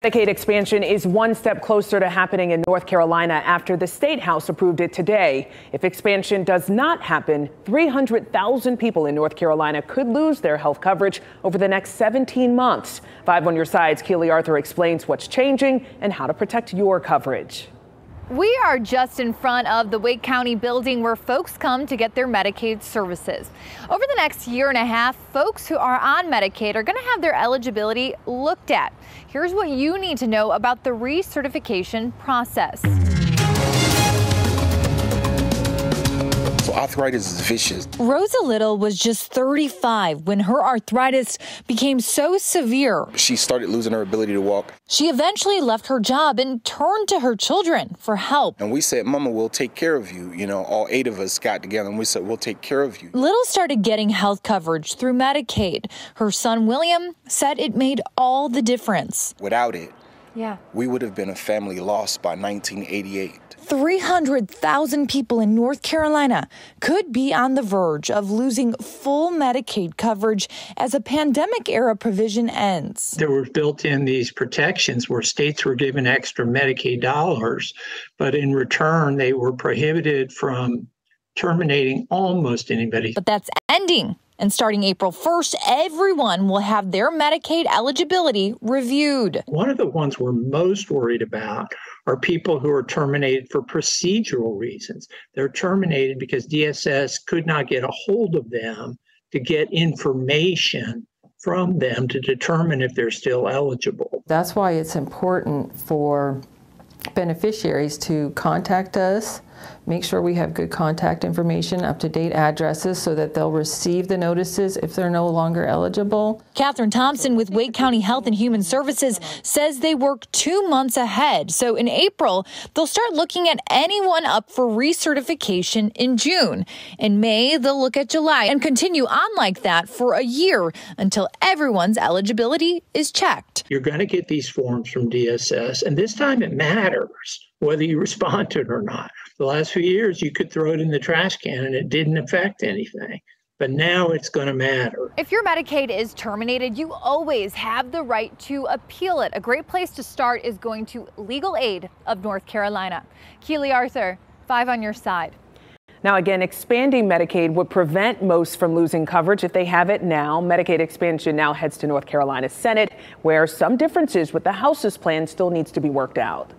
Medicaid expansion is one step closer to happening in North Carolina after the State House approved it today. If expansion does not happen, 300,000 people in North Carolina could lose their health coverage over the next 17 months. 5 on your side's Keely Arthur explains what's changing and how to protect your coverage. We are just in front of the Wake County building where folks come to get their Medicaid services. Over the next year and a half, folks who are on Medicaid are going to have their eligibility looked at. Here's what you need to know about the recertification process. Arthritis is vicious. Rosa Little was just 35 when her arthritis became so severe. She started losing her ability to walk. She eventually left her job and turned to her children for help. And we said, Mama, we'll take care of you. You know, all 8 of us got together and we said, we'll take care of you. Little started getting health coverage through Medicaid. Her son, William, said it made all the difference. Without it, we would have been a family lost by 1988. 300,000 people in North Carolina could be on the verge of losing full Medicaid coverage as a pandemic-era provision ends. There were built in these protections where states were given extra Medicaid dollars, but in return, they were prohibited from terminating almost anybody. But that's ending. And starting April 1st, everyone will have their Medicaid eligibility reviewed. One of the ones we're most worried about are people who are terminated for procedural reasons. They're terminated because DSS could not get a hold of them to get information from them to determine if they're still eligible. That's why it's important for beneficiaries to contact us, make sure we have good contact information, up-to-date addresses so that they'll receive the notices if they're no longer eligible. Catherine Thompson with Wake County Health and Human Services says they work 2 months ahead. So in April, they'll start looking at anyone up for recertification in June. In May, they'll look at July and continue on like that for a year until everyone's eligibility is checked. You're going to get these forms from DSS, and this time it matters whether you respond to it or not. The last few years, you could throw it in the trash can and it didn't affect anything. But now it's going to matter. If your Medicaid is terminated, you always have the right to appeal it. A great place to start is going to Legal Aid of North Carolina. Keely Arthur, 5 on your side. Now, again, expanding Medicaid would prevent most from losing coverage if they have it now. Medicaid expansion now heads to North Carolina's Senate, where some differences with the House's plan still needs to be worked out.